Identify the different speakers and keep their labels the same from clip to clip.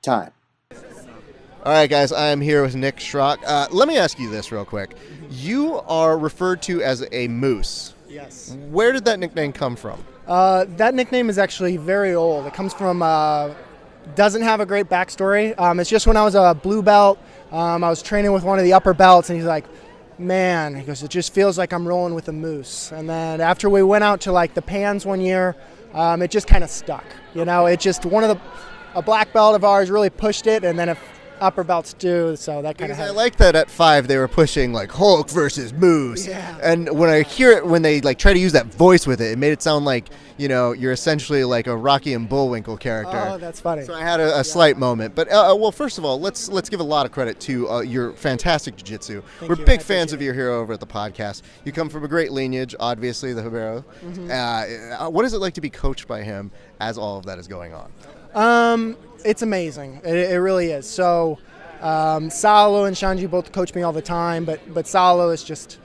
Speaker 1: Time.
Speaker 2: All right, guys, I am here with Nick Schrock. Let me ask you this real quick. You are referred to as a moose.
Speaker 3: Yes.
Speaker 2: Where did that nickname come from?
Speaker 3: That nickname is actually very old. It comes from, doesn't have a great backstory. It's just when I was a blue belt, I was training with one of the upper belts, and he's like, man, he goes, it just feels like I'm rolling with a moose. And then after we went out to like the Pans one year, it just kind of stuck. You know, it just, a black belt of ours really pushed it, and then if upper belts do, so that kind of.
Speaker 2: I like that at 5 they were pushing like Hulk versus Moose,
Speaker 3: Yeah.
Speaker 2: and when I hear it, when they like try to use that voice with it, it made it sound like you're essentially like a Rocky and Bullwinkle character.
Speaker 3: Oh, that's funny.
Speaker 2: So I had a slight moment, but well, first of all, let's give a lot of credit to your fantastic jiu-jitsu. We're
Speaker 3: you.
Speaker 2: big
Speaker 3: I
Speaker 2: fans of
Speaker 3: appreciate
Speaker 2: you here over at the podcast. You come from a great lineage, obviously the Hibero.
Speaker 3: Mm-hmm.
Speaker 2: What is it like to be coached by him as all of that is going on?
Speaker 3: It's amazing. It really is. So, Saulo and Shanji both coach me all the time, but Saulo is just,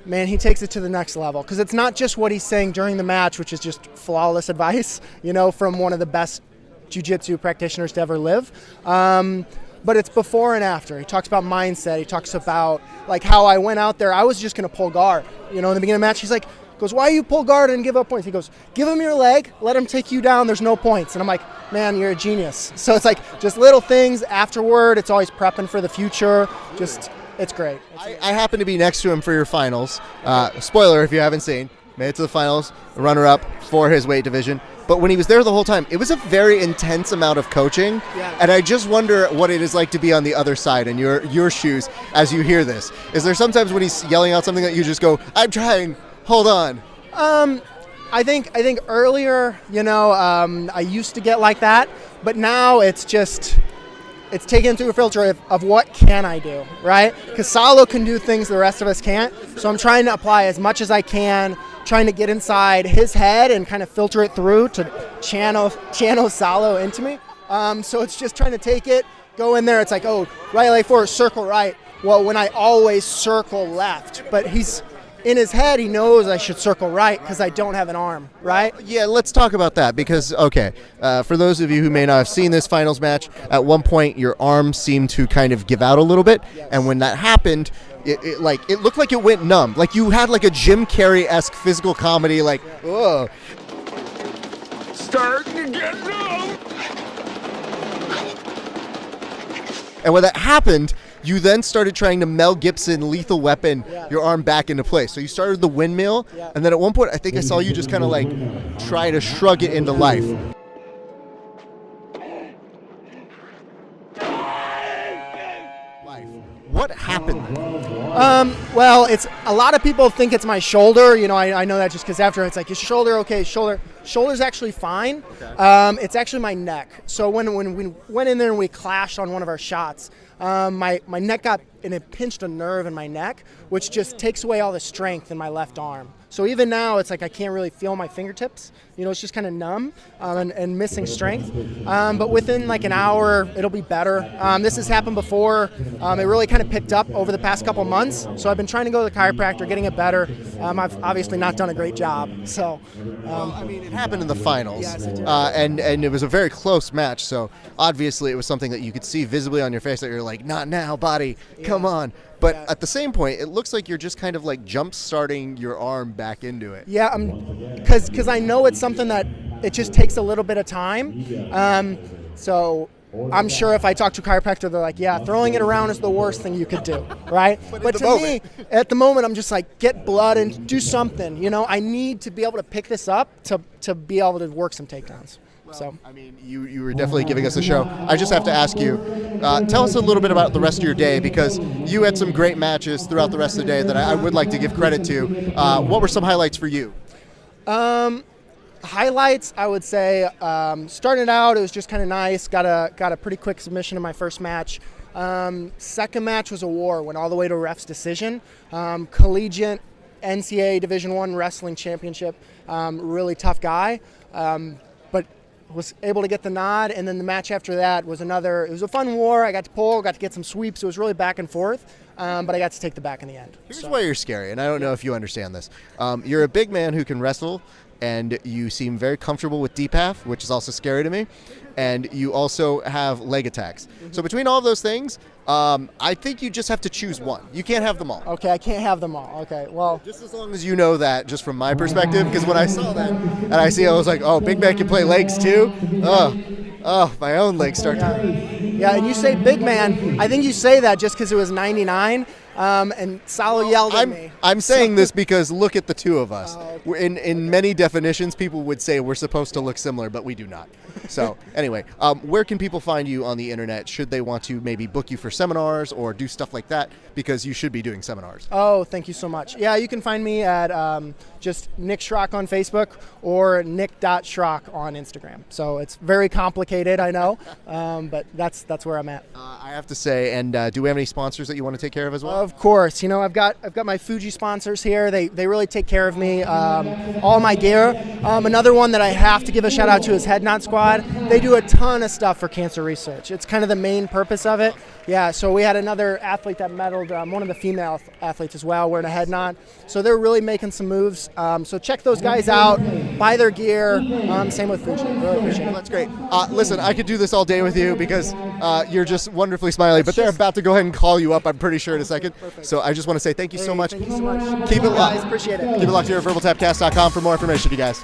Speaker 3: man, he takes it to the next level. Because it's not just what he's saying during the match, which is just flawless advice, from one of the best jiu-jitsu practitioners to ever live. But it's before and after. He talks about mindset. He talks about like how I went out there. I was just going to pull guard. In the beginning of the match, he's like, goes, why you pull guard and give up points? He goes, give him your leg, let him take you down, there's no points. And I'm like, man, you're a genius. So it's like just little things afterward. It's always prepping for the future. Just, it's great.
Speaker 2: I happen to be next to him for your finals. Spoiler if you haven't seen, made it to the finals, runner-up for his weight division. But when he was there the whole time, it was a very intense amount of coaching.
Speaker 3: Yeah.
Speaker 2: And I just wonder what it is like to be on the other side in your shoes as you hear this. Is there sometimes when he's yelling out something that you just go, I'm trying, hold on?
Speaker 3: I think earlier, I used to get like that, but now it's taken through a filter of what can I do, right? Because Saulo can do things the rest of us can't, so I'm trying to apply as much as I can, trying to get inside his head and kind of filter it through to channel Saulo into me. So it's just trying to take it, go in there. It's like, oh, right leg forward, circle right. Well, when I always circle left, but he's in his head, he knows I should circle right because I don't have an arm, right?
Speaker 2: Yeah, let's talk about that because, okay, for those of you who may not have seen this finals match, at one point your arm seemed to kind of give out a little bit, and when that happened, it looked like it went numb. Like you had like a Jim Carrey-esque physical comedy, like, oh.
Speaker 4: Starting to get numb.
Speaker 2: And when that happened, you then started trying to Mel Gibson Lethal Weapon your arm back into place. So you started the windmill, and then at one point I think I saw you just kind of like try to shrug it into life. What happened?
Speaker 3: Well, it's a lot of people think it's my shoulder. I know that just because after it's like, is shoulder okay? Shoulder's actually fine. Okay. It's actually my neck. So when we went in there and we clashed on one of our shots, my neck got, and it pinched a nerve in my neck, which just takes away all the strength in my left arm. So even now, it's like I can't really feel my fingertips. It's just kind of numb and missing strength. But within like an hour, it'll be better. This has happened before. It really kind of picked up over the past couple months. So I've been trying to go to the chiropractor, getting it better. I've obviously not done a great job. So,
Speaker 2: it happened in the finals,
Speaker 3: yes, it did.
Speaker 2: and it was a very close match. So obviously, it was something that you could see visibly on your face that you're like, not now, body, come on. But at the same point, it looks like you're just kind of like jump starting your arm back into it.
Speaker 3: Yeah, because I know it's something that it just takes a little bit of time. So I'm sure if I talk to a chiropractor, they're like, yeah, throwing it around is the worst thing you could do, right? But to me, at the moment, I'm just like, get blood and do something. I need to be able to pick this up to be able to work some takedowns. So,
Speaker 2: you were definitely giving us a show. I just have to ask you, tell us a little bit about the rest of your day because you had some great matches throughout the rest of the day that I would like to give credit to. What were some highlights for you?
Speaker 3: Highlights, I would say, starting out, it was just kind of nice. Got a pretty quick submission in my first match. Second match was a war, went all the way to a ref's decision. Collegiate NCAA Division I Wrestling Championship, really tough guy. But was able to get the nod, and then the match after that was it was a fun war. I got to pull, got to get some sweeps. It was really back and forth, but I got to take the back in the end.
Speaker 2: Here's why you're scary, and I don't know if you understand this. You're a big man who can wrestle, and you seem very comfortable with deep half, which is also scary to me, and you also have leg attacks. So between all of those things, I think you just have to choose one. You can't have them all.
Speaker 3: Okay, I can't have them all. Okay, well.
Speaker 2: Just as long as you know that, just from my perspective, because when I saw that, and I was like, oh, big man can play legs too? Oh, my own legs start to...
Speaker 3: Yeah, and you say big man. I think you say that just because it was 99, and Saulo yelled at me.
Speaker 2: I'm saying this because look at the two of us. In many definitions, people would say we're supposed to look similar, but we do not. So anyway, where can people find you on the internet should they want to maybe book you for seminars or do stuff like that? Because you should be doing seminars.
Speaker 3: Oh, thank you so much. Yeah, you can find me at just Nick Schrock on Facebook or nick.schrock on Instagram. So it's very complicated, I know, but that's where I'm at.
Speaker 2: I have to say, and do we have any sponsors that you want to take care of as well?
Speaker 3: Of course. You know, I've got my Fuji sponsors here. They really take care of me. All my gear. Another one that I have to give a shout out to is Head Knot Squad. They do a ton of stuff for cancer research. It's kind of the main purpose of it. Yeah, so we had another athlete that medaled, one of the female athletes as well, wearing a head knot. So they're really making some moves. So check those guys out, buy their gear. Same with Fuji. Really appreciate it.
Speaker 2: Well, that's great. Listen, I could do this all day with you because you're just wonderfully smiley, but they're about to go ahead and call you up, I'm pretty sure, in a second.
Speaker 3: Perfect.
Speaker 2: So I just want to say thank you so much.
Speaker 3: Thank you so much.
Speaker 2: Keep it locked.
Speaker 3: Guys, appreciate it.
Speaker 2: Keep it locked here at verbaltapcast.com for more information, you guys.